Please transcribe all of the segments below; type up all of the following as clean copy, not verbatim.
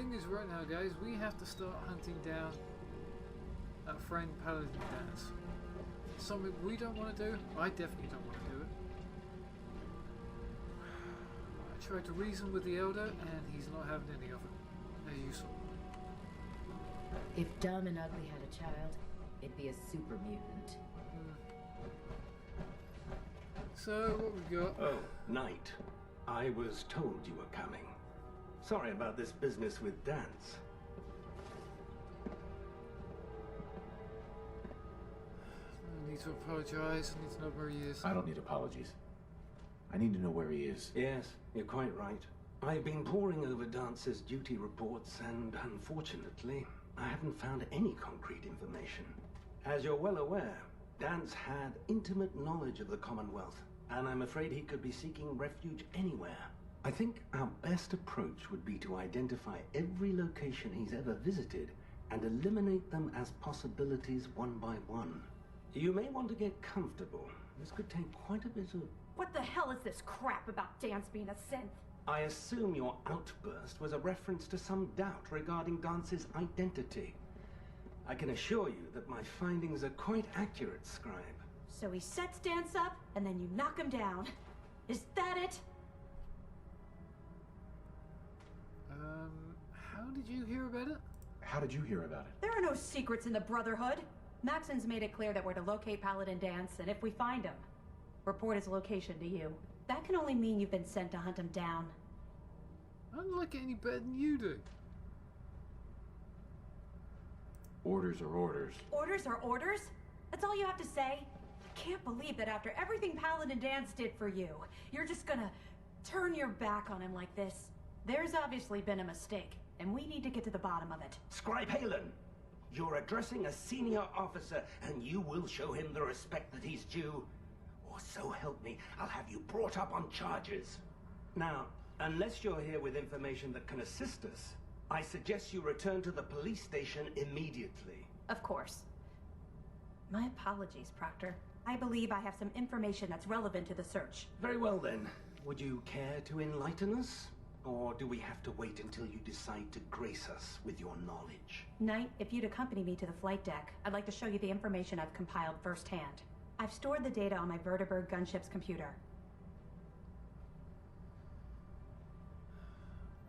thing is, right now, guys, we have to start hunting down our friend Paladin Danse. Something we don't want to do. I definitely don't want to do it. I tried to reason with the Elder, and he's not having any of it. As you saw. If Dumb and Ugly had a child, it'd be a super mutant. So, what we got? Oh, Knight. I was told you were coming. Sorry about this business with Danse. I need to apologize. I need to know where he is. I don't need apologies. I need to know where he is. Yes, you're quite right. I've been poring over Dance's duty reports, and unfortunately, I haven't found any concrete information. As you're well aware, Danse had intimate knowledge of the Commonwealth, and I'm afraid he could be seeking refuge anywhere. I think our best approach would be to identify every location he's ever visited and eliminate them as possibilities one by one. You may want to get comfortable. This could take quite a bit of... What the hell is this crap about Danse being a synth? I assume your outburst was a reference to some doubt regarding Dance's identity. I can assure you that my findings are quite accurate, Scribe. So he sets Danse up, and then you knock him down. Is that it? How did you hear about it? How did you hear about it? There are no secrets in the Brotherhood. Maxon's made it clear that we're to locate Paladin Danse, and if we find him, report his location to you. That can only mean you've been sent to hunt him down. I don't like it any better than you do. Orders are orders. Orders are orders? That's all you have to say? I can't believe that after everything Paladin Danse did for you, you're just gonna turn your back on him like this. There's obviously been a mistake, and we need to get to the bottom of it. Scribe Halen, you're addressing a senior officer, and you will show him the respect that he's due. Or so help me, I'll have you brought up on charges. Now, unless you're here with information that can assist us, I suggest you return to the police station immediately. Of course. My apologies, Proctor. I believe I have some information that's relevant to the search. Very well then. Would you care to enlighten us? Or do we have to wait until you decide to grace us with your knowledge? Knight, if you'd accompany me to the flight deck, I'd like to show you the information I've compiled firsthand. I've stored the data on my Vertibird gunship's computer.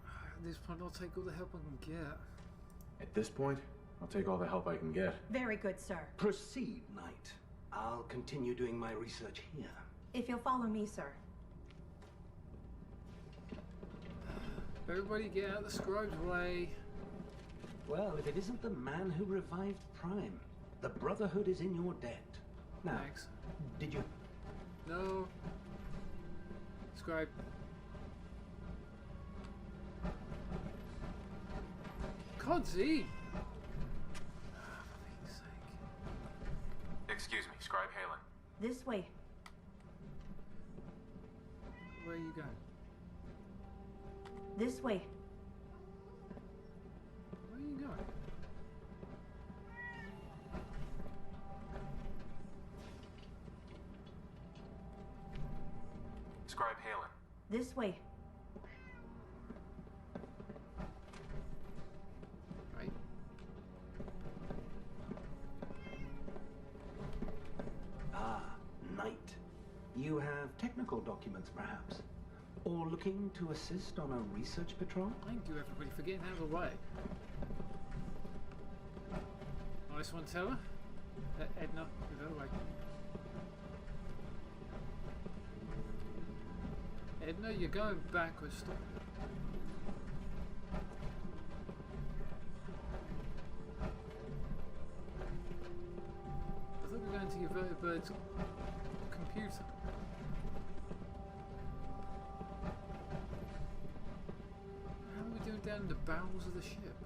At this point, I'll take all the help I can get. At this point, I'll take all the help I can get. Very good, sir. Proceed, Knight. I'll continue doing my research here. If you'll follow me, sir. Everybody get out of the scribe's way. Well, if it isn't the man who revived Prime, the Brotherhood is in your debt. Now, Thanks. did you... No. Scribe. Codsy! For fuck's sake. Excuse me, Scribe Halen. This way. Where are you going? This way. Where are you going? Scribe Halen. This way. Right. Ah, Knight. You have technical documents, perhaps? Or looking to assist on a research patrol? Thank you, everybody, for getting out of the way. Nice one, Teller. Edna, move out of the way. Edna, you're going backwards. Stop. I thought we were going to your Vertibird's computer. How are we doing down in the bowels of the ship?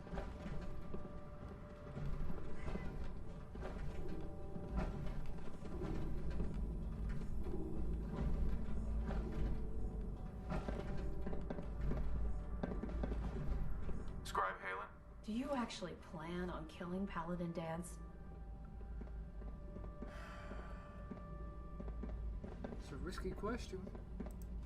Scribe Halen. Do you actually plan on killing Paladin Danse? It's a risky question.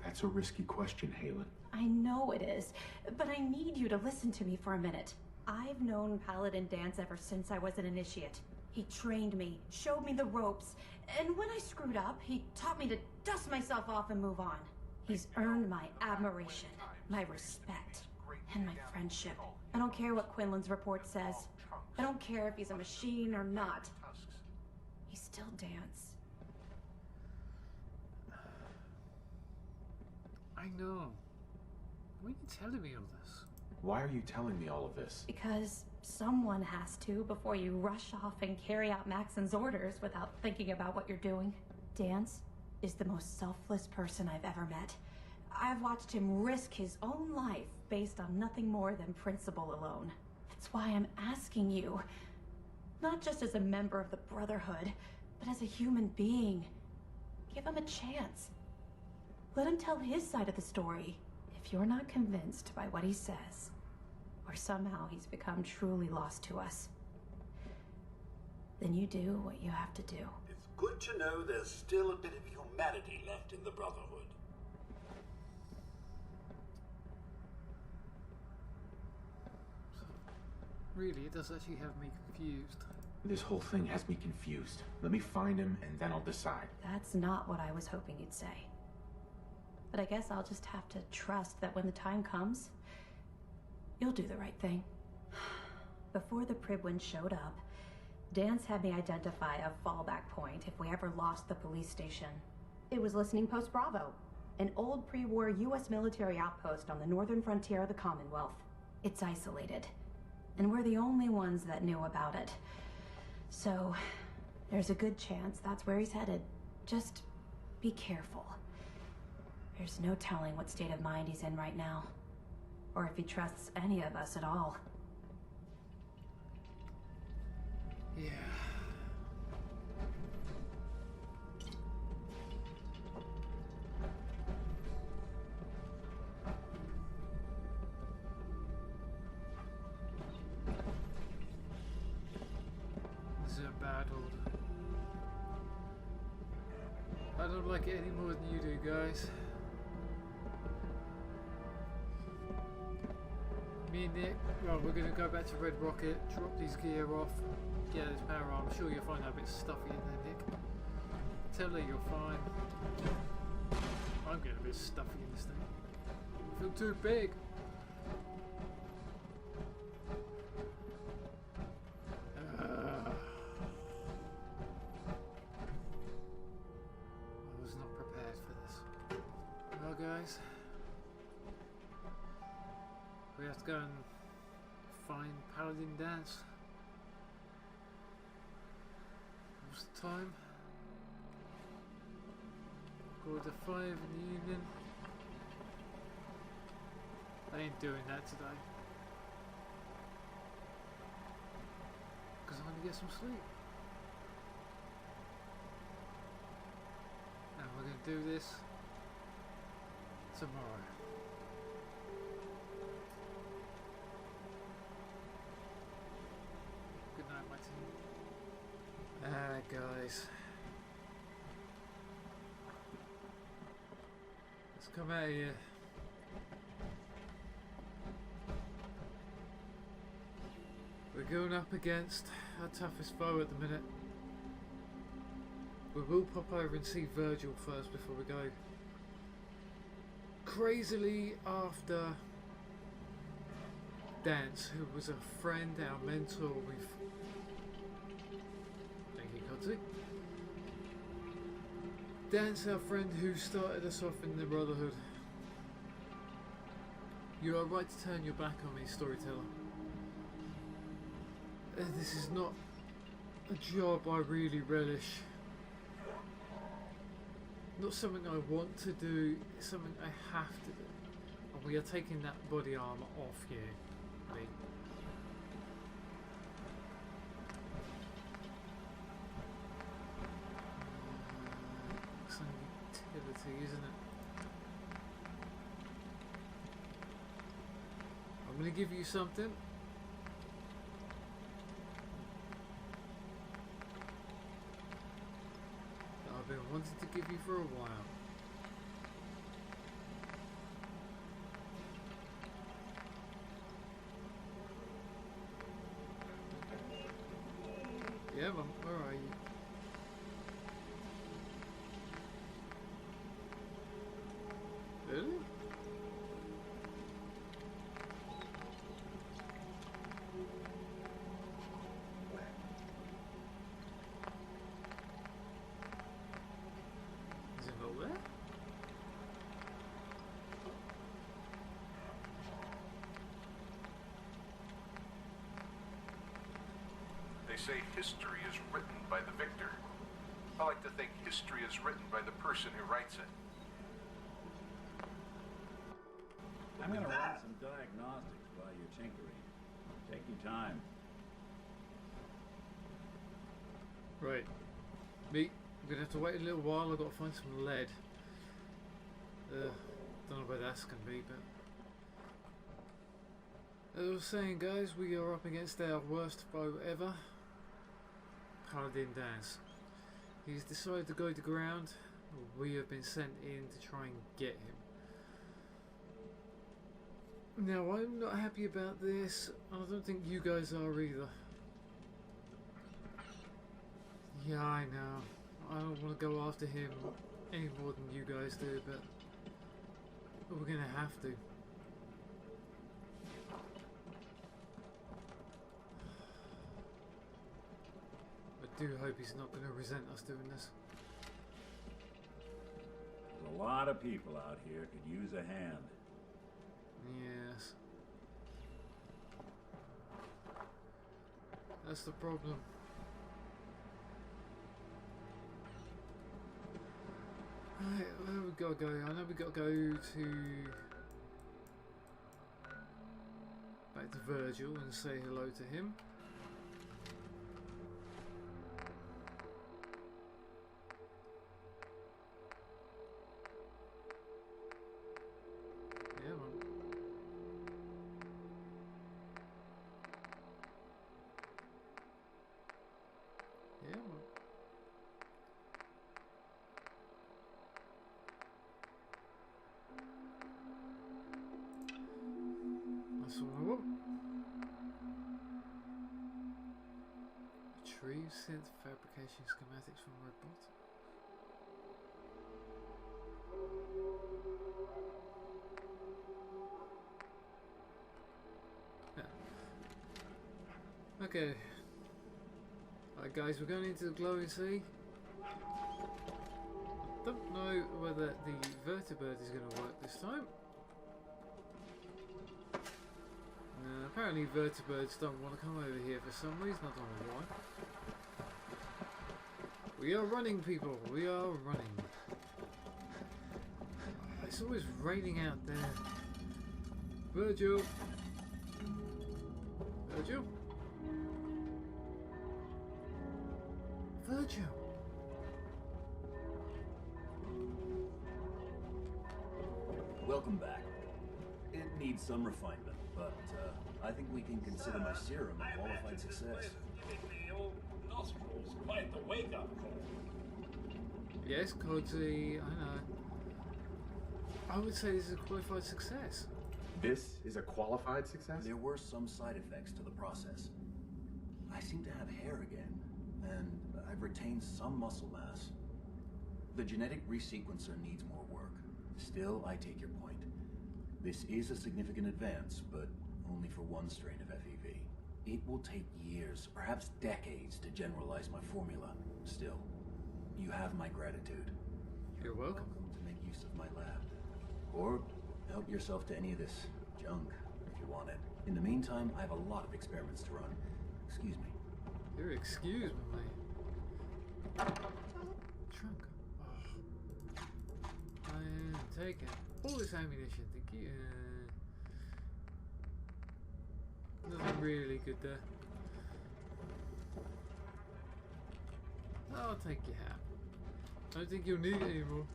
That's a risky question, Halen. I know it is, but I need you to listen to me for a minute. I've known Paladin Danse ever since I was an initiate. He trained me, showed me the ropes, and when I screwed up, he taught me to dust myself off and move on. He's earned my admiration, my respect, and my friendship. I don't care what Quinlan's report says. I don't care if he's a machine or not. He's still Danse. I know. Why are you telling me all this? Why are you telling me all of this? Because someone has to before you rush off and carry out Maxon's orders without thinking about what you're doing. Danse is the most selfless person I've ever met. I've watched him risk his own life based on nothing more than principle alone. That's why I'm asking you, not just as a member of the Brotherhood, but as a human being. Give him a chance. Let him tell his side of the story. If you're not convinced by what he says, or somehow he's become truly lost to us, then you do what you have to do. It's good to know there's still a bit of humanity left in the Brotherhood. Really, it does actually have me confused. This whole thing has me confused. Let me find him, and then I'll decide. That's not what I was hoping you'd say. But I guess I'll just have to trust that when the time comes, you'll do the right thing. Before the Pribwin showed up, Danse had me identify a fallback point if we ever lost the police station. It was Listening Post Bravo, an old pre-war U.S. military outpost on the northern frontier of the Commonwealth. It's isolated, and we're the only ones that knew about it. So, there's a good chance that's where he's headed. Just be careful. There's no telling what state of mind he's in right now, or if he trusts any of us at all. Yeah. This is a bad order. I don't like it any more than you do, guys. Me and Nick, well, we're going to go back to Red Rocket, drop these gear off, get this power arm. I'm sure you'll find out a bit stuffy in there, Nick. Tell her you're fine. I'm getting a bit stuffy in this thing. I feel too big. I was not prepared for this. Well, guys. We have to go and find Paladin Danse. What's the time? 4:45 in the evening. I ain't doing that today. Because I want to get some sleep. And we're going to do this tomorrow. Good night, my team. Guys. Let's come out of here. We're going up against our toughest foe at the minute. We will pop over and see Virgil first before we go. Crazily after Danse, who was a friend, our mentor. Thank you, Kotzi. Danse, our friend who started us off in the Brotherhood. You are right to turn your back on me, storyteller. This is not a job I really relish. Not something I want to do, it's something I have to do. And we are taking that body armor off you. Lee. Some utility, isn't it? I'm going to give you something. I've been wanting to give you for a while. Yeah, man, where are you? Really? Is it not there? They say history is written by the victor. I like to think history is written by the person who writes it. I'm gonna run some diagnostics while you're tinkering. Take your time. Right. Me, I'm gonna have to wait a little while. I've got to find some lead. Don't know where that's gonna be, but as I was saying, guys, we are up against our worst foe ever, Paladin Danse. He's decided to go to ground. We have been sent in to try and get him. Now, I'm not happy about this, and I don't think you guys are either. Yeah, I know. I don't want to go after him any more than you guys do, but we're gonna have to. I do hope he's not going to resent us doing this. There's a lot of people out here could use a hand. Yes. That's the problem. Right, where we gotta go? I know we gotta go to back to Virgil and say hello to him. Yeah, man. Yeah, man. That's all I want. Retrieve synth fabrication schematics from robot. Yeah. Okay. Alright guys, we're going into the glowing sea. I don't know whether the vertibird is going to work this time. Apparently vertibirds don't want to come over here for some reason, I don't know why. We are running, people, we are running. It's always raining out there. Virgil! Virgil? Virgil! Welcome back. It needs some refinement, but I think we can consider my serum a qualified success. Giving the old nostrils quite the wake-up call. Yes, Codsy, I know. I would say this is a qualified success. This is a qualified success? There were some side effects to the process. I seem to have hair again, and I've retained some muscle mass. The genetic resequencer needs more work. Still, I take your point. This is a significant advance, but only for one strain of FEV. It will take years, perhaps decades, to generalize my formula. Still, you have my gratitude. You're welcome. To make use of my lab. Or help yourself to any of this junk, if you want it. In the meantime, I have a lot of experiments to run. Excuse me. You're excused, my mate. Trunk. Oh. I am taking all this ammunition. Thank you. Nothing really good there. I'll take your hat. I don't think you'll need it anymore.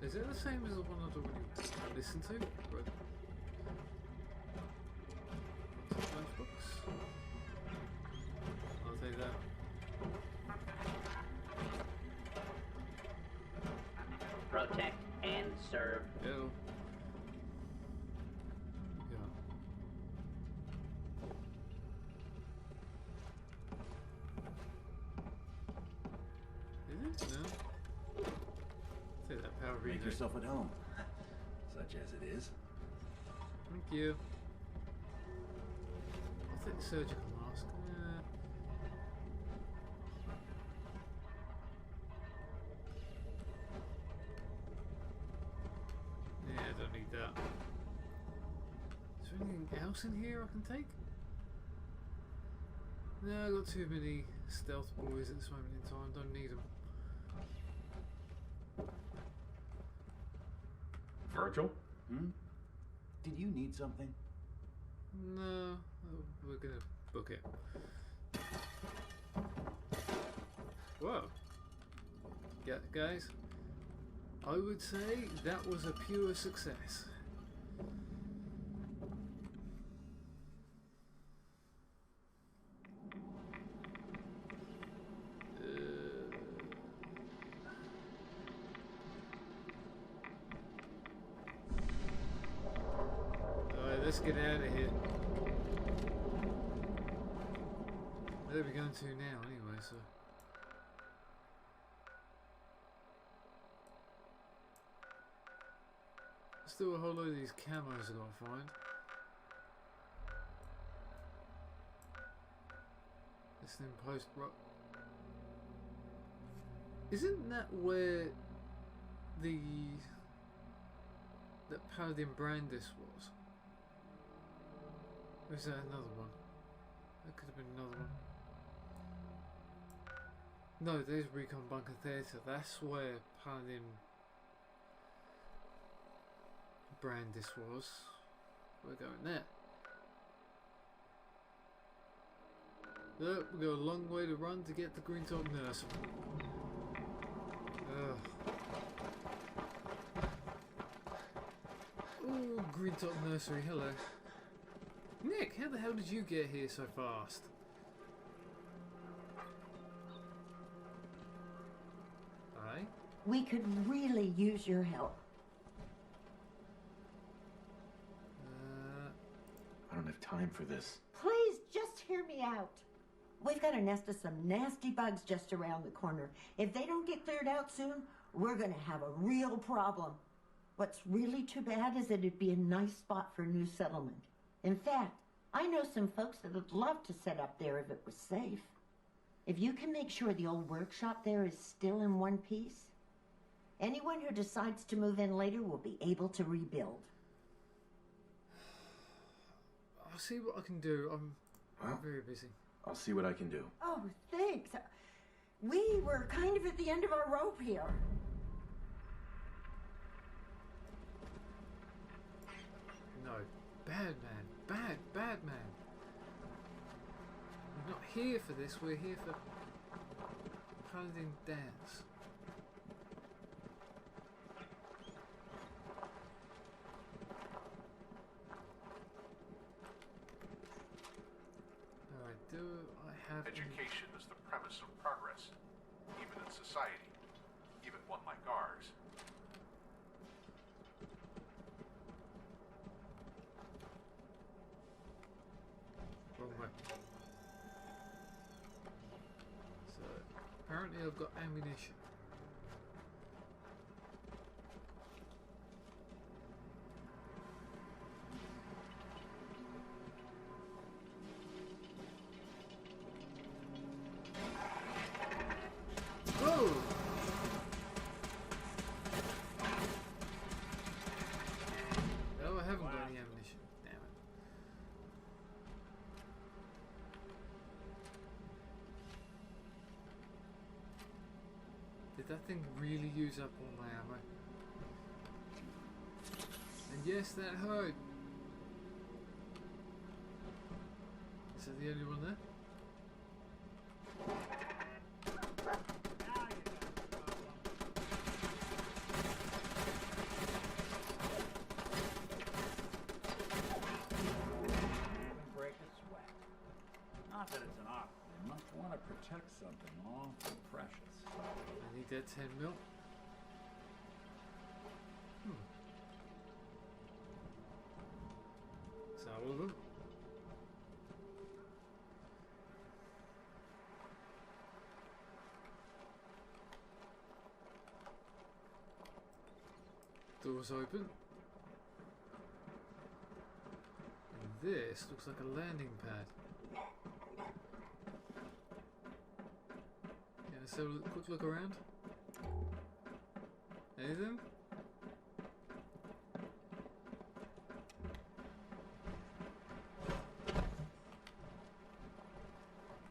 Is it the same as the one I'd already listened to? Right. Lunchbox. I'll take that. Protect and serve. Ew. Yeah. Make yourself at home. Such as it is. Thank you. I'll take the surgical mask. Yeah, I don't need that. Is there anything else in here I can take? No, I've got too many stealth boys at this moment in time. Don't need them. Virgil? Hmm? Did you need something? No, we're gonna book it. Whoa. Yeah, guys, I would say that was a pure success. Let's get out of here. Where are we going to now anyway, so... Still a whole load of these camos I gotta find. Listening post rock. Isn't that where that Paladin Brandis was? Or is that another one? That could have been another one. No, there's Recon Bunker Theatre. That's where Paladin Brandis was. We're going there. Look, we've got a long way to run to get to Greentop Nursery. Ooh, Greentop Nursery, hello. Nick, how the hell did you get here so fast? Aye? We could really use your help. I don't have time for this. Please, just hear me out. We've got a nest of some nasty bugs just around the corner. If they don't get cleared out soon, we're gonna have a real problem. What's really too bad is that it'd be a nice spot for a new settlement. In fact, I know some folks that would love to set up there if it was safe. If you can make sure the old workshop there is still in one piece, anyone who decides to move in later will be able to rebuild. I'll see what I can do. I'm very busy. I'll see what I can do. Oh, thanks. We were kind of at the end of our rope here. No. Bad man. Bad man. We're not here for this. We're here for Paladin Danse. Alright, do I have... Education is the premise of progress, even in society, even one like ours. Wrong way. So, apparently I've got ammunition. Whoa! No, I haven't got any ammunition. Damn it. Did that thing really use up all my ammo? And yes, that hurt. Is that the only one there? Break a sweat. Not that it's an op. You must want to protect something awful precious. I need that 10 mil. Is that all of them? door's open. And this looks like a landing pad. Yeah, let's have a quick look around. Anything?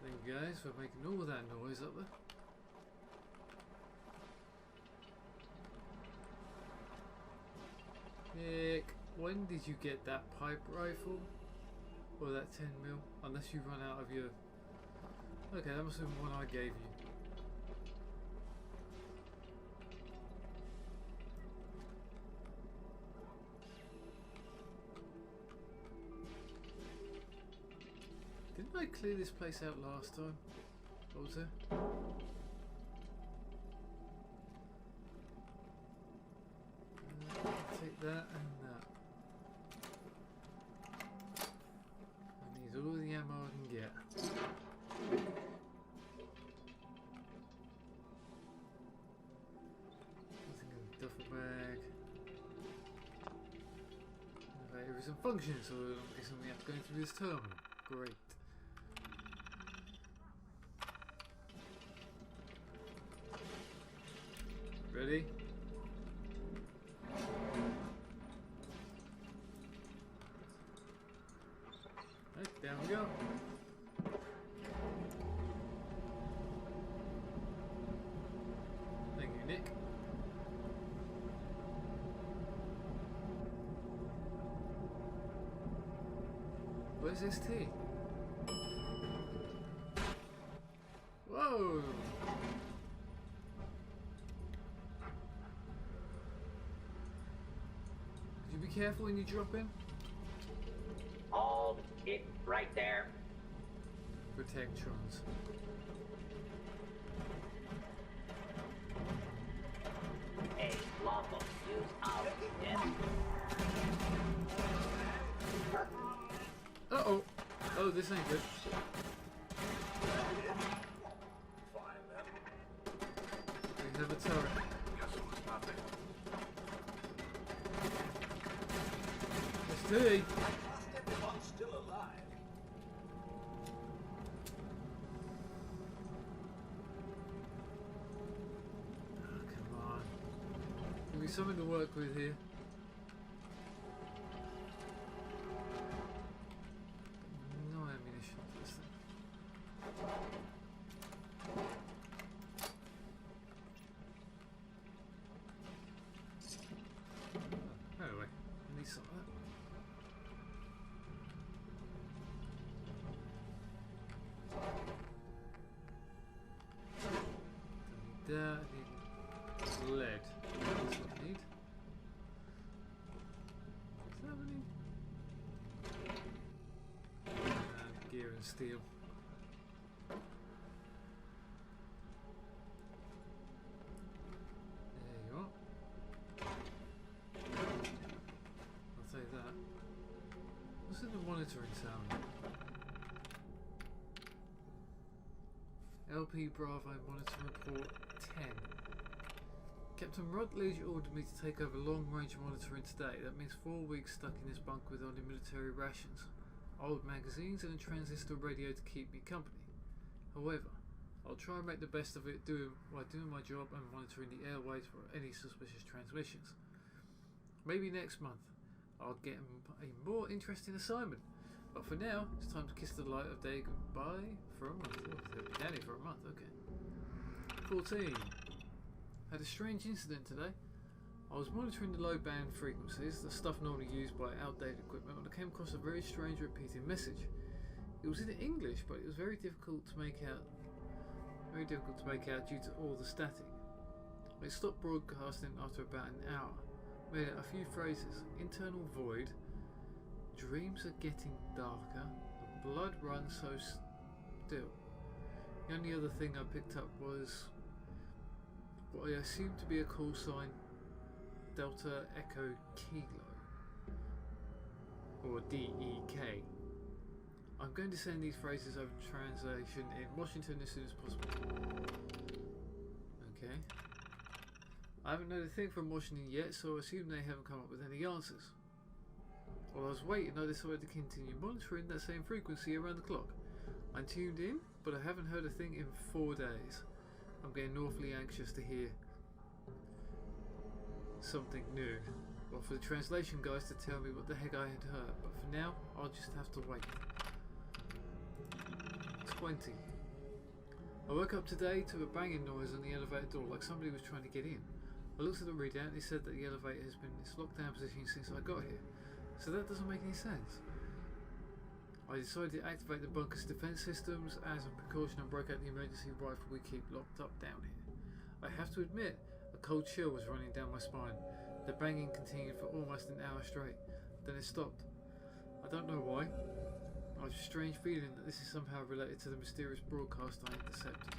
Thank you guys for making all that noise up there. Nick, when did you get that pipe rifle? Or that 10mm? Unless you run out of your... Okay, that must have been one I gave you. Didn't I clear this place out last time? What was there? Take that and that. I need all the ammo I can get. Nothing in the duffel bag. Elevator isn't functioning, so I'm guessing we have to go through this terminal. Great. Ready? Right, down we go. Thank you, Nick. Where's this tea? Whoa! Could you be careful when you drop in? Hold it right there. Protectrons. A lawful use of death. Uh-oh. Oh, this ain't good. Fine then. We have a turret. Guess it was nothing. Let's do it. Everyone's still alive. Oh, come on. Give me something to work with here. No ammunition for this thing. Oh, anyway, I need some of that. Don't need that, I need lead. That's what I need. Is that any? And gear and steel. There you are. I'll take that. What's in the monitoring sound? LP Bravo monitor report 10. Captain Rutledge ordered me to take over long-range monitoring today. That means 4 weeks stuck in this bunk with only military rations, old magazines and a transistor radio to keep me company. However, I'll try and make the best of it while doing my job and monitoring the airways for any suspicious transmissions. Maybe next month I'll get a more interesting assignment. But for now, it's time to kiss the light of day goodbye for a month. Oh, they'll be nanny for a month, okay. 14. Had a strange incident today. I was monitoring the low band frequencies, the stuff normally used by outdated equipment, when I came across a very strange repeating message. It was in English, but it was very difficult to make out due to all the static. It stopped broadcasting after about an hour. Made out a few phrases. Internal void. Dreams are getting darker. The blood runs so still. The only other thing I picked up was what I assumed to be a call sign, Delta Echo Kilo, or DEK. I'm going to send these phrases over to translation in Washington as soon as possible. Okay. I haven't heard a thing from Washington yet, so I assume they haven't come up with any answers. While I was waiting, I decided to continue monitoring that same frequency around the clock. I tuned in, but I haven't heard a thing in 4 days. I'm getting awfully anxious to hear something new. Well, for the translation guys to tell me what the heck I had heard, but for now, I'll just have to wait. 20. I woke up today to a banging noise on the elevator door, like somebody was trying to get in. I looked at the readout and it said that the elevator has been in its lockdown position since I got here. So that doesn't make any sense. I decided to activate the bunker's defense systems as a precaution and broke out the emergency rifle we keep locked up down here. I have to admit, a cold chill was running down my spine. The banging continued for almost an hour straight. Then it stopped. I don't know why. I have a strange feeling that this is somehow related to the mysterious broadcast I intercepted.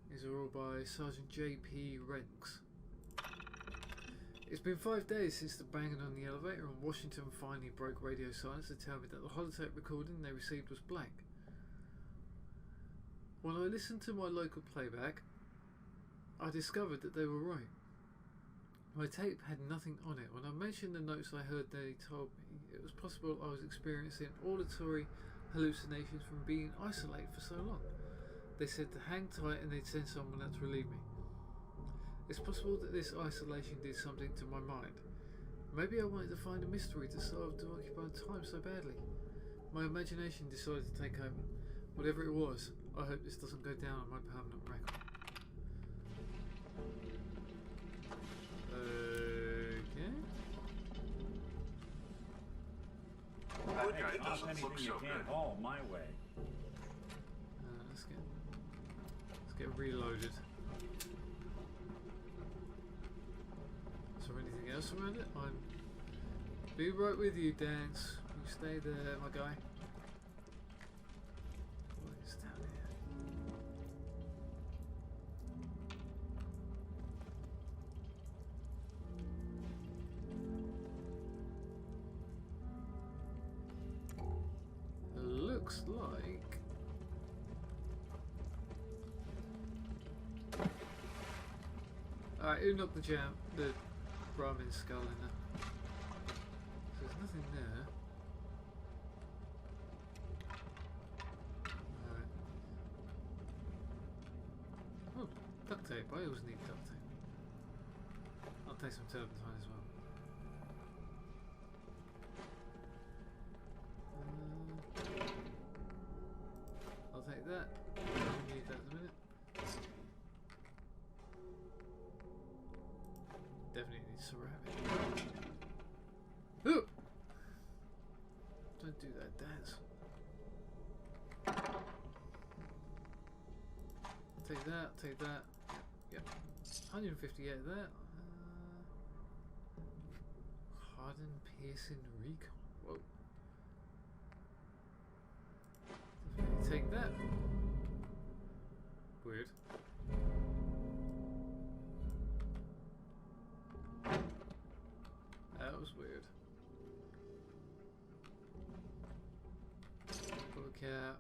These are all by Sergeant J.P. Renks. It's been 5 days since the banging on the elevator, and Washington finally broke radio silence to tell me that the holotape recording they received was blank. When I listened to my local playback, I discovered that they were right. My tape had nothing on it. When I mentioned the notes I heard, they told me it was possible I was experiencing auditory hallucinations from being isolated for so long. They said to hang tight and they'd send someone out to relieve me. It's possible that this isolation did something to my mind. Maybe I wanted to find a mystery to solve to occupy time so badly. My imagination decided to take over. Whatever it was, I hope this doesn't go down on my permanent record. Okay. That guy Hey, not doesn't anything look you so can't good. haul my way. Let's get reloaded. Is there anything else around it? I'm be right with you, Danse. You stay there, my guy. What is down here? Looks like alright, who knocked the ramen skull in there? So there's nothing there. Alright. Oh, duct tape. I always need duct tape. I'll take some turpentine as well. I'll take that. I need that in a minute. Definitely need ceramic. Ooh! Don't do that, Danse. Take that, take that. Yep. 158 of that. Hardened piercing recon. Whoa. Definitely take that. Weird. That was weird. Look out.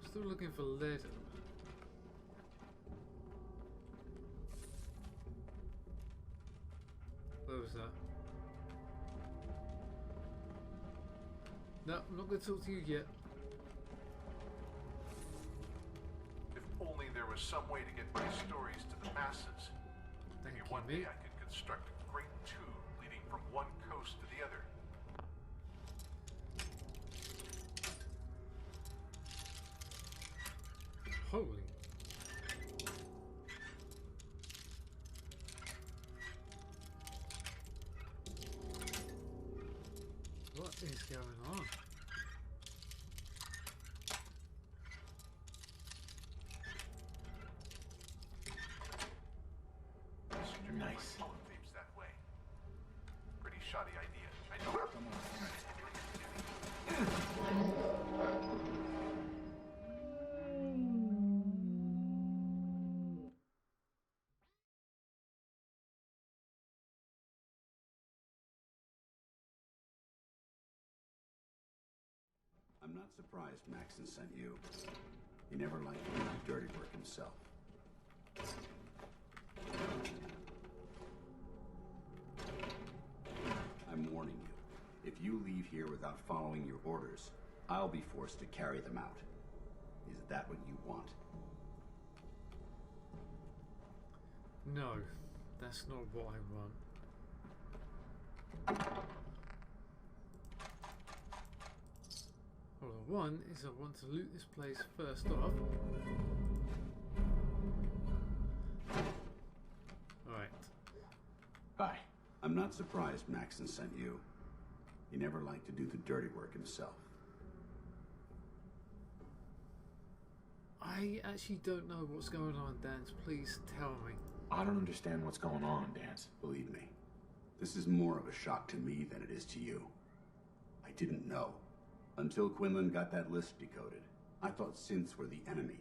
Still looking for lead. Where was that? No, I'm not going to talk to you yet. If only there was some way to get my stories to the masses. Maybe one day I could construct a great tube leading from one coast to the other. Holy. What is going on? Nice. Tapes that way. Pretty shoddy idea. I know. Come on. I'm not surprised Maxon sent you. He never liked to do the dirty work himself. I'm warning you. If you leave here without following your orders, I'll be forced to carry them out. Is that what you want? No, that's not what I want. What I want is I want to loot this place first off. Alright. Hi. I'm not surprised Maxon sent you. He never liked to do the dirty work himself. I actually don't know what's going on, Danse. Please tell me. I don't understand what's going on, Danse. Believe me, this is more of a shock to me than it is to you. I didn't know. Until Quinlan got that list decoded. I thought synths were the enemy.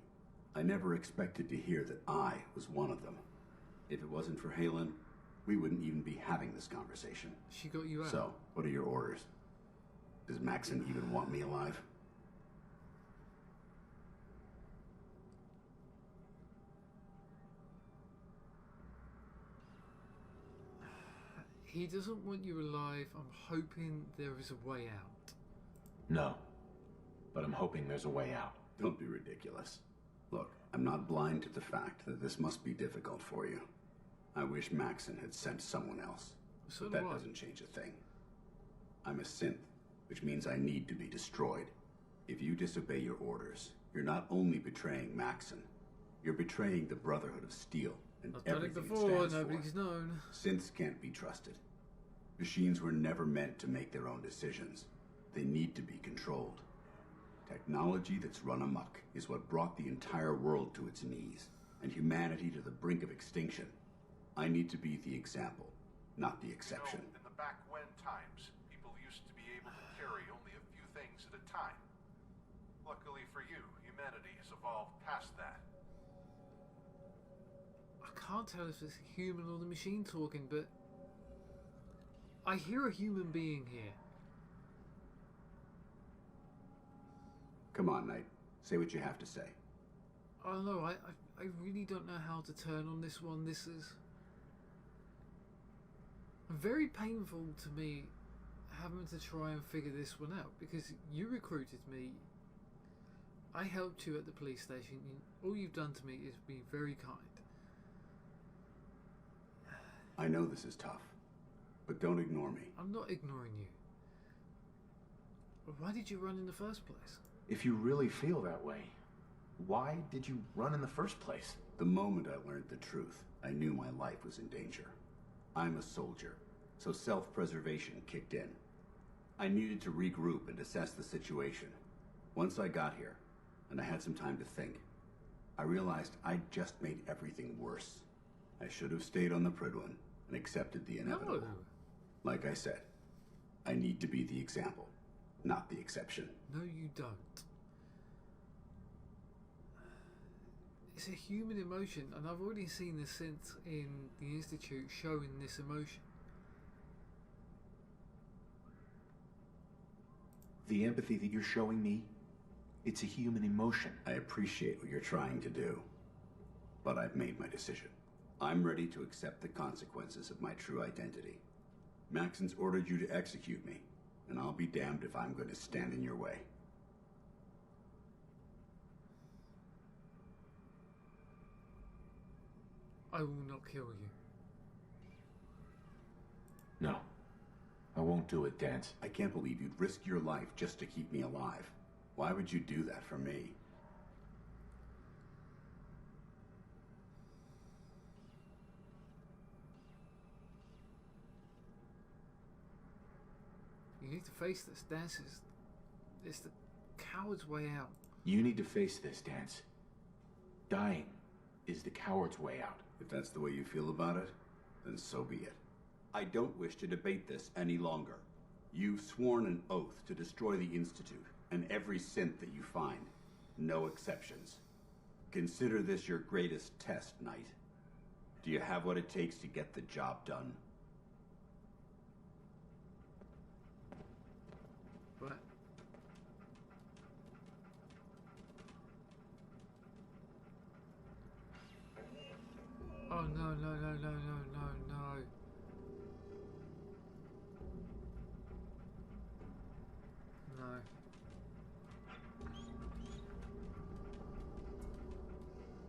I never expected to hear that I was one of them. If it wasn't for Halen, we wouldn't even be having this conversation. She got you out. So, what are your orders? Does Maxon even want me alive? He doesn't want you alive. I'm hoping there is a way out. No. But I'm hoping there's a way out. Don't be ridiculous. Look, I'm not blind to the fact that this must be difficult for you. I wish Maxon had sent someone else. So but that doesn't change a thing. I'm a synth, which means I need to be destroyed. If you disobey your orders, you're not only betraying Maxon, you're betraying the Brotherhood of Steel and I've done it everything before, it stands nobody's for. known. Synths can't be trusted. Machines were never meant to make their own decisions. They need to be controlled. Technology that's run amok is what brought the entire world to its knees, and humanity to the brink of extinction. I need to be the example, not the exception. You know, in the back when times, people used to be able to carry only a few things at a time. Luckily for you, humanity has evolved past that. I can't tell if it's a human or the machine talking, but I hear a human being here. Come on, Knight. Say what you have to say. I don't know, I really don't know how to turn on this one. This is very painful to me, having to try and figure this one out, because you recruited me, I helped you at the police station, all you've done to me is be very kind. I know this is tough, but don't ignore me. I'm not ignoring you. Why did you run in the first place? If you really feel that way, why did you run in the first place? The moment I learned the truth, I knew my life was in danger. I'm a soldier, so self-preservation kicked in. I needed to regroup and assess the situation. Once I got here, and I had some time to think, I realized I'd just made everything worse. I should have stayed on the Prydwen and accepted the inevitable. No. Like I said, I need to be the example, not the exception. No, you don't. It's a human emotion, and I've already seen the synth in the Institute showing this emotion. The empathy that you're showing me, it's a human emotion. I appreciate what you're trying to do, but I've made my decision. I'm ready to accept the consequences of my true identity. Maxon's ordered you to execute me, and I'll be damned if I'm going to stand in your way. I will not kill you. No. I won't do it, Danse. I can't believe you'd risk your life just to keep me alive. Why would you do that for me? You need to face this. Danse it's the coward's way out. You need to face this, Danse. Dying is the coward's way out. If that's the way you feel about it, then so be it. I don't wish to debate this any longer. You've sworn an oath to destroy the Institute and every synth that you find. No exceptions. Consider this your greatest test, Knight. Do you have what it takes to get the job done? What? Oh no, no, no, no, no, no, no. No.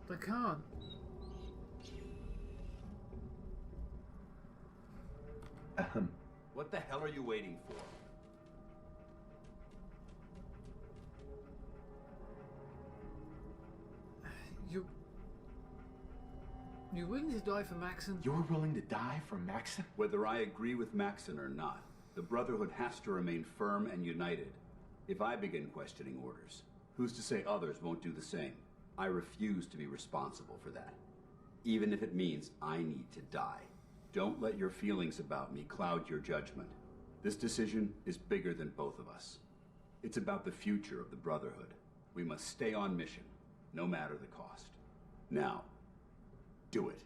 They can't. What the hell are you waiting for? You willing to die for Maxon? You're willing to die for Maxon? Whether I agree with Maxon or not, the Brotherhood has to remain firm and united. If I begin questioning orders, who's to say others won't do the same? I refuse to be responsible for that, even if it means I need to die. Don't let your feelings about me cloud your judgment. This decision is bigger than both of us. It's about the future of the Brotherhood. We must stay on mission, no matter the cost. Now, do it.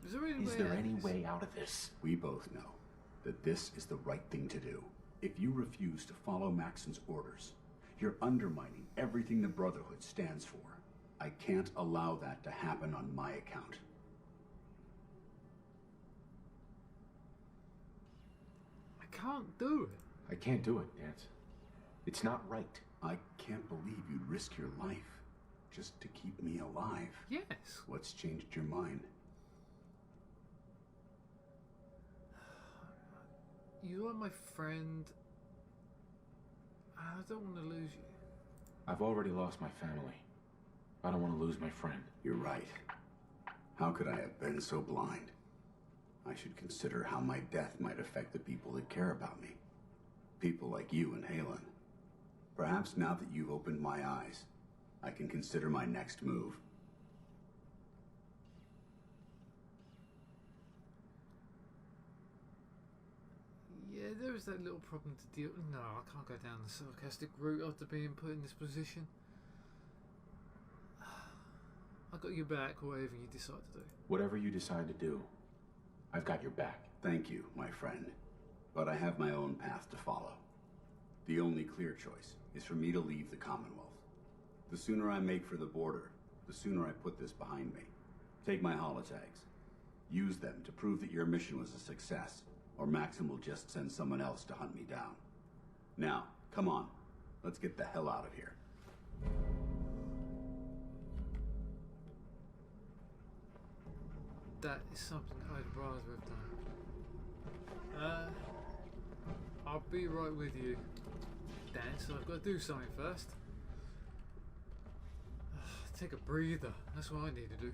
Is there any way out of this? We both know that this is the right thing to do. If you refuse to follow Maxon's orders, you're undermining everything the Brotherhood stands for. I can't allow that to happen on my account. I can't do it. I can't do it, Danse. It's not right. I can't believe you'd risk your life just to keep me alive. Yes. What's changed your mind? You are my friend. I don't want to lose you. I've already lost my family. I don't want to lose my friend. You're right. How could I have been so blind? I should consider how my death might affect the people that care about me. People like you and Halen. Perhaps now that you've opened my eyes, I can consider my next move. Yeah, there is that little problem to deal with. No, I can't go down the sarcastic route after being put in this position. I got your back, whatever you decide to do. Whatever you decide to do, I've got your back. Thank you, my friend. But I have my own path to follow. The only clear choice is for me to leave the Commonwealth. The sooner I make for the border, the sooner I put this behind me. Take my holotags. Use them to prove that your mission was a success, or Maxim will just send someone else to hunt me down. Now, come on. Let's get the hell out of here. That is something I'd rather have done. I'll be right with you, Dan, so I've got to do something first. Take a breather. That's what I need to do.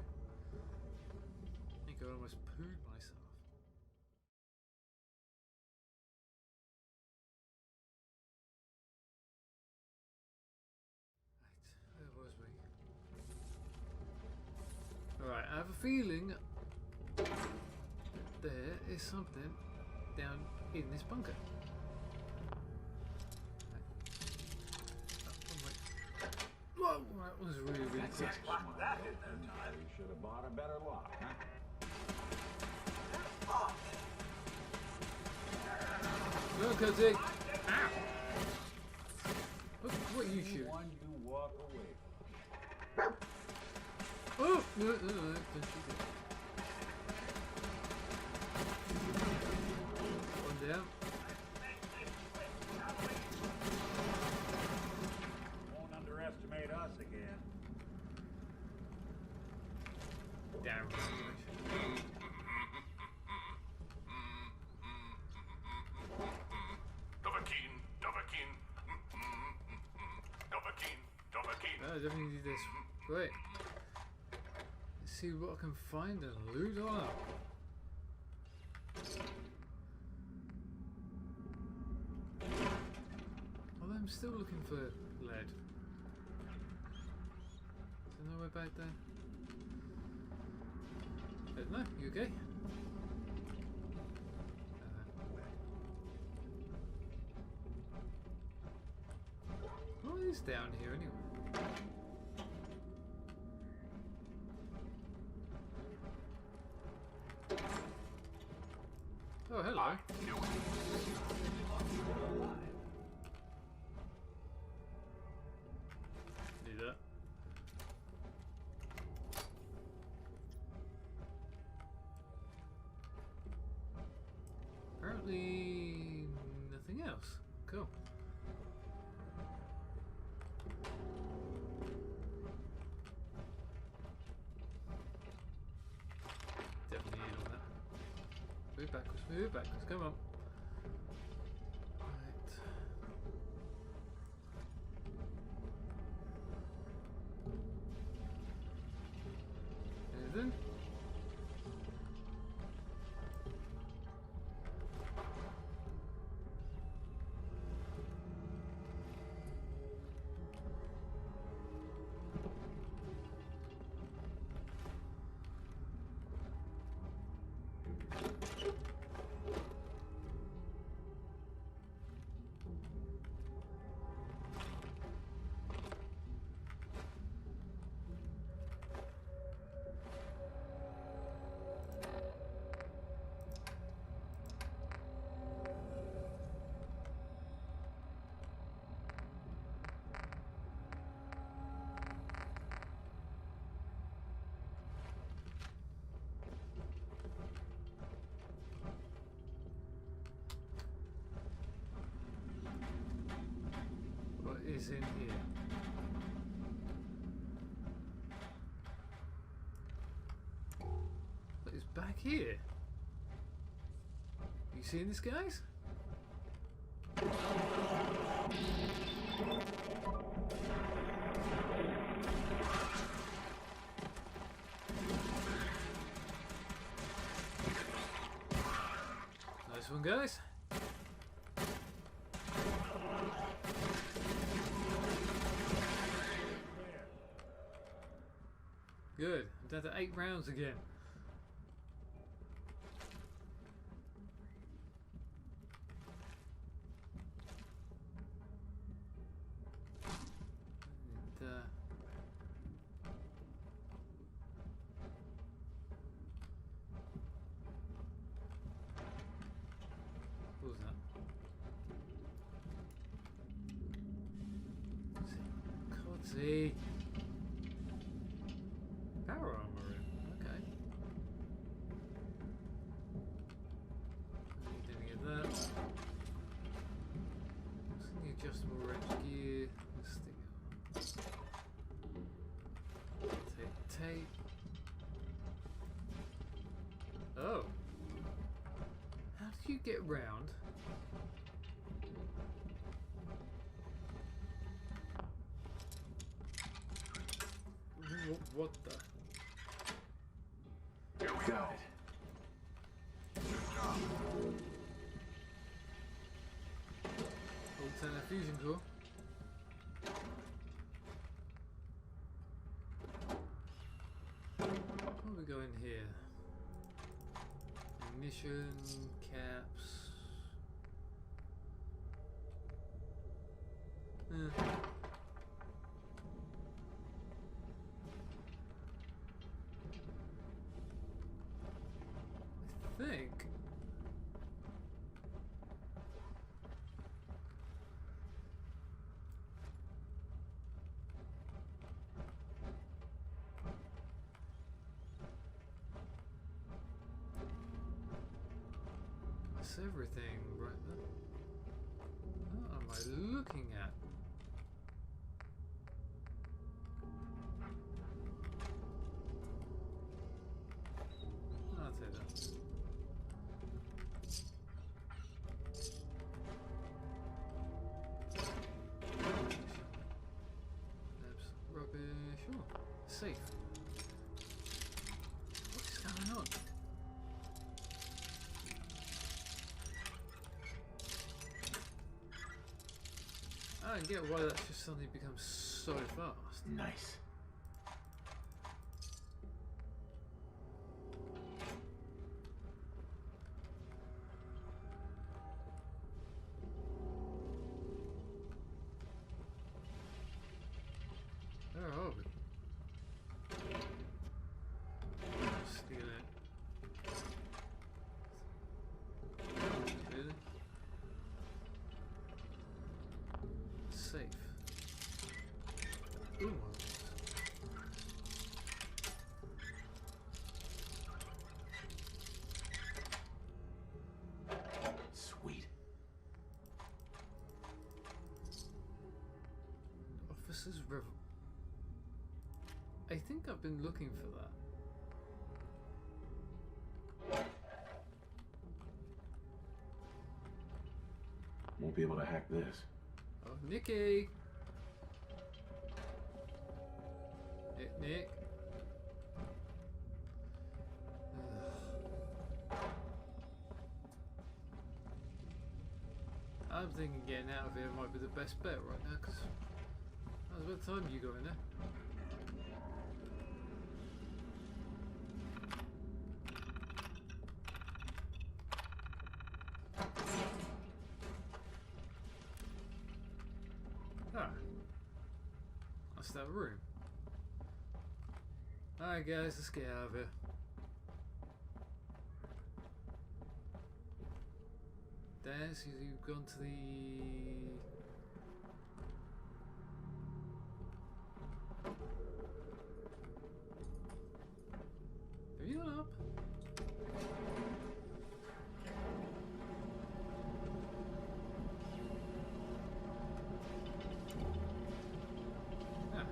I think I almost pooed myself. Right, where was we? Alright, I have a feeling there is something down in this bunker. Whoa, that was really close. You should have bought a better lock, huh? No, Cody. Ow! What are you shooting? One you walk away. Oh! No, don't shoot it. One down. Won't underestimate us again. Damn. I definitely need this. Right. Let's see what I can find and loot on up. Although I'm still looking for lead. Is there no way back there? No, you okay? What is down here anyway? Oh, hello. backwards, move it backwards. Come on. Right. Anything? What is in here? What is back here? You seeing this, guys? Nice one, guys. Good. I'm down to 8 rounds again. And, what was that? Codsy. Power armor room. Okay. Don't need any of that. What's in the adjustable wrench gear? Let's stick it. Tape. Oh. How do you get round? What the? Here we go. Alternate fusion core. What do we go in here? Ignition, caps. I think. That's everything right there. What am I looking at? I'll take that. That's rubbish. Oh, safe. What is going on? I don't get why that just suddenly becomes so fast. Nice. Where are we? Steal it. Really? Safe. Ooh. Sweet. Officers Rev. I think I've been looking for that. be able to hack this. Oh, Nicky! Nick. I'm thinking getting out of here might be the best bet right now, because that was about the time you got in there. Ah, that's that room. Alright guys, let's get out of here. Danse, you've gone to the... Have you gone up? Ah.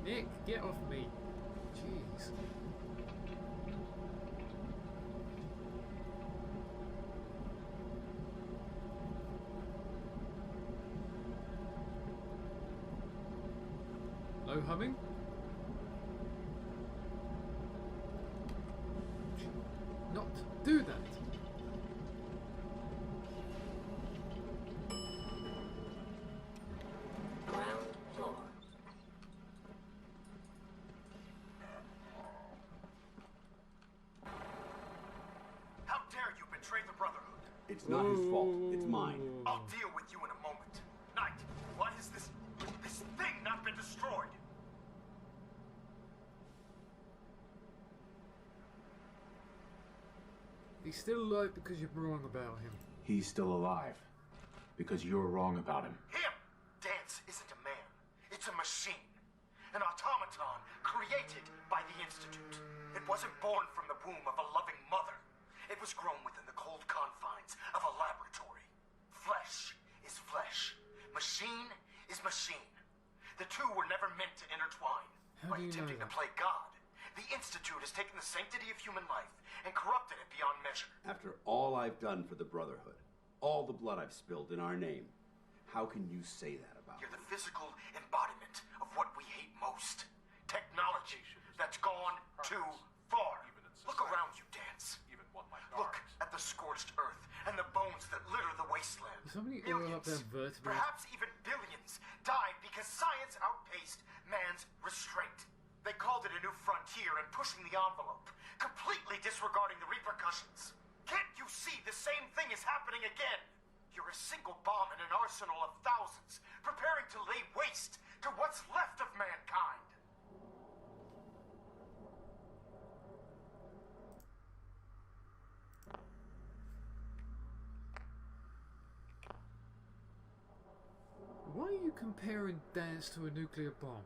Nick, get off me. Jeez. No humming? Not do that. Ground floor. How dare you betray the Brotherhood? It's not his fault. It's mine. I'll deal with you in a moment. Knight, why has this thing not been destroyed? He's still alive because you're wrong about him. He's still alive. Because you're wrong about him. Him! Danse isn't a man. It's a machine. An automaton created by the Institute. It wasn't born from the womb of a loving mother. It was grown within the cold confines of a laboratory. Flesh is flesh. Machine is machine. The two were never meant to intertwine. How do you know attempting to that? play God, the Institute has taken the sanctity of human life and corrupted it beyond measure. After all I've done for the Brotherhood, all the blood I've spilled in our name, how can you say that about You're the physical embodiment of what we hate most. Technology that's gone too far. Look around you, Danse. Look at the scorched earth and the bones that litter the wasteland. Somebody oil up their vertebrae. Perhaps even billions, died because science outpaced man's restraint. They called it a new frontier and pushing the envelope, completely disregarding the repercussions. Can't you see the same thing is happening again? You're a single bomb in an arsenal of thousands, preparing to lay waste to what's left of mankind. Why are you comparing Danse to a nuclear bomb?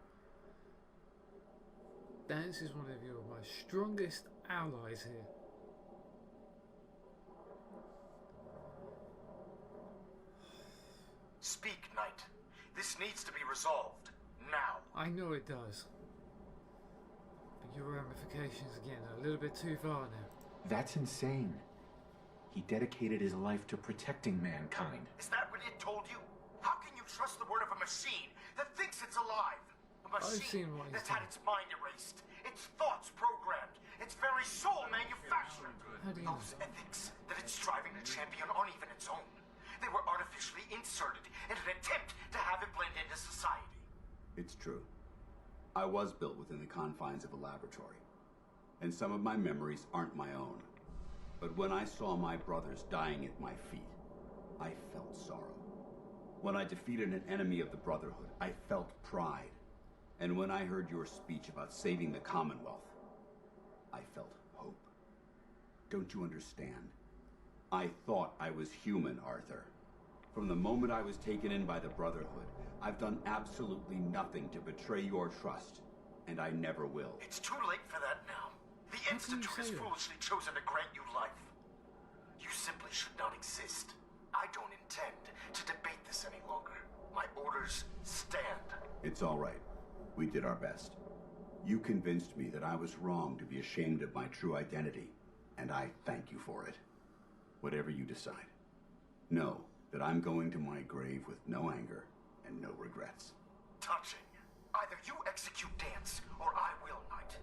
Danse is one of your most strongest allies here. Speak, Knight. This needs to be resolved. Now. I know it does. But your ramifications again are a little bit too far now. That's insane. He dedicated his life to protecting mankind. Is that what it told you? How can you trust the word of a machine that thinks it's alive? A machine that's had its mind erased, its thoughts programmed, its very soul manufactured. Those ethics that it's striving to champion aren't even its own. They were artificially inserted in an attempt to have it blend into society. It's true. I was built within the confines of a laboratory, and some of my memories aren't my own. But when I saw my brothers dying at my feet, I felt sorrow. When I defeated an enemy of the Brotherhood, I felt pride. And when I heard your speech about saving the Commonwealth, I felt hope. Don't you understand? I thought I was human, Arthur. From the moment I was taken in by the Brotherhood, I've done absolutely nothing to betray your trust, and I never will. It's too late for that now. The Institute has foolishly chosen to grant you life. You simply should not exist. I don't intend to debate this any longer. My orders stand. It's all right. We did our best. You convinced me that I was wrong to be ashamed of my true identity, and I thank you for it. Whatever you decide. Know that I'm going to my grave with no anger and no regrets. Touching. Either you execute Danse, or I will, Knight.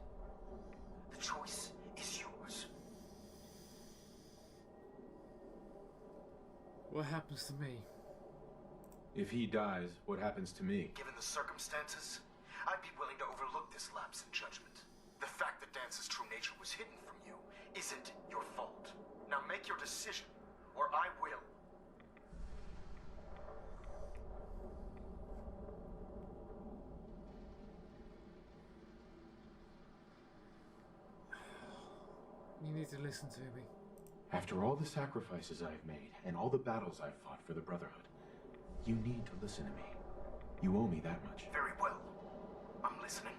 The choice is yours. What happens to me? If he dies, what happens to me? Given the circumstances, I'd be willing to overlook this lapse in judgment. The fact that Dance's true nature was hidden from you isn't your fault. Now make your decision, or I will. You need to listen to me. After all the sacrifices I've made, and all the battles I've fought for the Brotherhood, you need to listen to me. You owe me that much. Very well. I'm listening.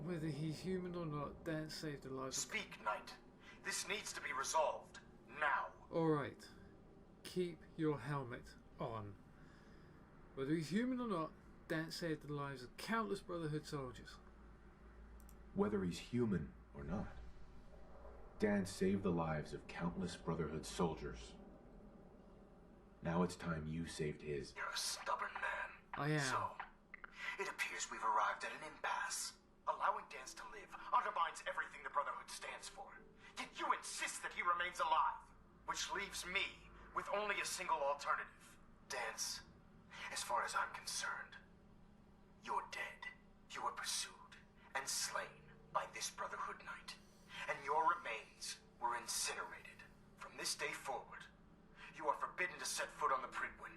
Whether he's human or not, Danse saved the lives. Speak, Knight. This needs to be resolved. Now. Alright. Keep your helmet on. Whether he's human or not, Danse saved the lives of countless Brotherhood soldiers. Whether he's human or not, Danse saved the lives of countless Brotherhood soldiers. Now it's time you saved his. You're a stubborn man. I am. So, it appears we've arrived at an impasse. Allowing Danse to live undermines everything the Brotherhood stands for. Yet you insist that he remains alive, which leaves me with only a single alternative. Danse, as far as I'm concerned, you're dead. You were pursued and slain by this Brotherhood Knight, and your remains were incinerated. From this day forward, you are forbidden to set foot on the Prydwen,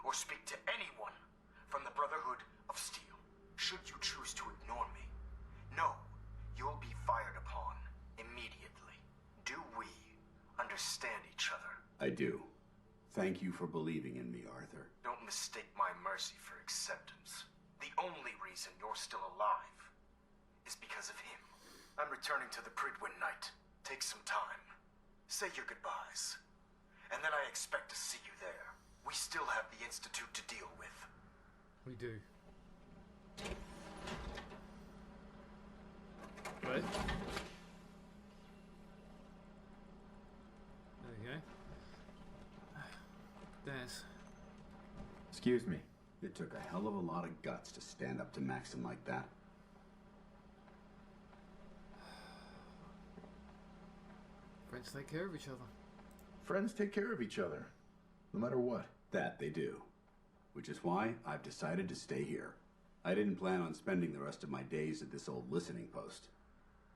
or speak to anyone from the Brotherhood of Steel. Should you choose to ignore me, know you'll be fired upon immediately. Do we understand each other? I do. Thank you for believing in me, Arthur. Don't mistake my mercy for acceptance. The only reason you're still alive is because of him. I'm returning to the Prydwen Knight. Take some time. Say your goodbyes. And then I expect to see you there. We still have the Institute to deal with. We do. Right. There we go. Danse. Excuse me. It took a hell of a lot of guts to stand up to Maxim like that. Friends take care of each other. Friends take care of each other, no matter what. That they do. Which is why I've decided to stay here. I didn't plan on spending the rest of my days at this old listening post.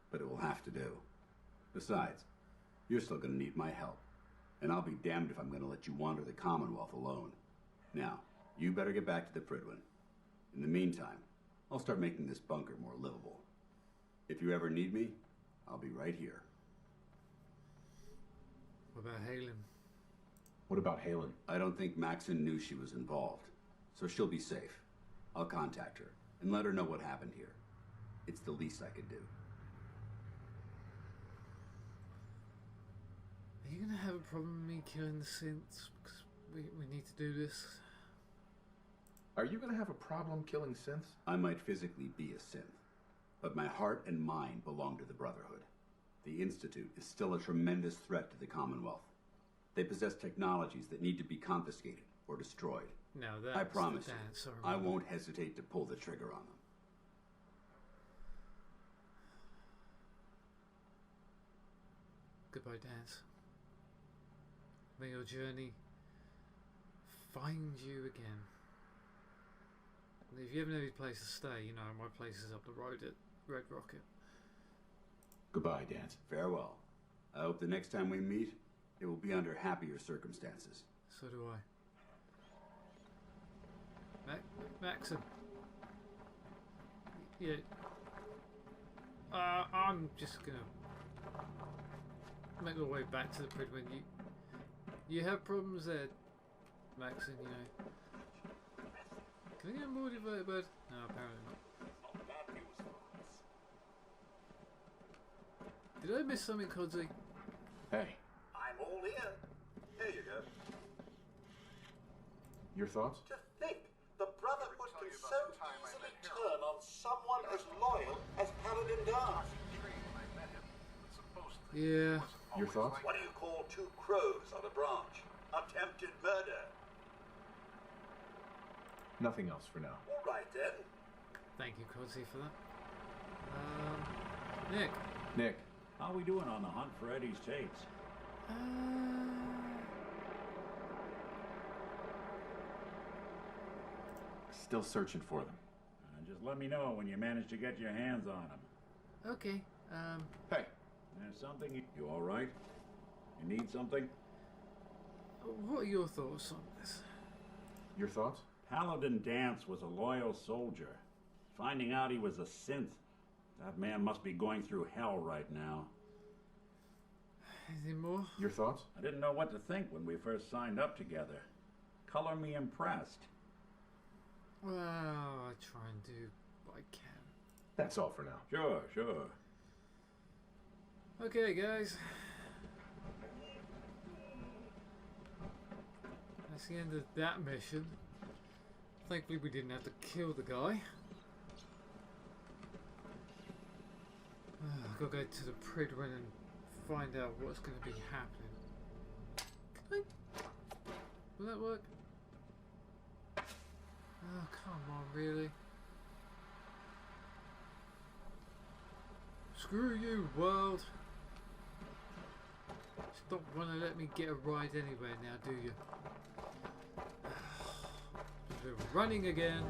But it will have to do. Besides, you're still going to need my help. And I'll be damned if I'm going to let you wander the Commonwealth alone. Now, you better get back to the Prydwen. In the meantime, I'll start making this bunker more livable. If you ever need me, I'll be right here. What about Halen? What about Halen? I don't think Maxon knew she was involved, so she'll be safe. I'll contact her and let her know what happened here. It's the least I could do. Are you gonna have a problem with me killing the synths because we need to do this? Are you gonna have a problem killing synths? I might physically be a synth, but my heart and mind belong to the Brotherhood. The Institute is still a tremendous threat to the Commonwealth. They possess technologies that need to be confiscated or destroyed. Now that's I promise the you, Danse I won't hesitate to pull the trigger on them. Goodbye, Danse. May your journey find you again. And if you have any place to stay, you know, my place is up the road at Red Rocket. Goodbye, Danse. Farewell. I hope the next time we meet, it will be under happier circumstances. So do I. Maxim. Yeah. I'm just gonna make my way back to the Prydwen. You have problems there, Maxim, you know. Can I get more devoted, bud? No, apparently not. Did I miss something, Codsy? Hey. I'm all here. Here you go. Your thoughts? To think the Brotherhood can so easily turn on someone as loyal as Paladin Danse. Yeah. Your thoughts? What do you call two crows on a branch? Attempted murder. Nothing else for now. All right then. Thank you, Cozy, for that. Nick. Nick. How we doing on the hunt for Eddie's tapes? Still searching for them. Just let me know when you manage to get your hands on them. Okay. Hey. There's something you all right? You need something? What are your thoughts on this? Your thoughts? Paladin Danse was a loyal soldier. Finding out he was a synth. That man must be going through hell right now. Anything more? Your thoughts? I didn't know what to think when we first signed up together. Color me impressed. Well, I try and do what I can. That's all for now. Sure, sure. Okay, guys. That's the end of that mission. Thankfully, we didn't have to kill the guy. I've got to go to the Pride Run and find out what's going to be happening. Will that work? Oh, come on, really? Screw you, world! Stop wanting to let me get a ride anywhere now, do you? We're running again.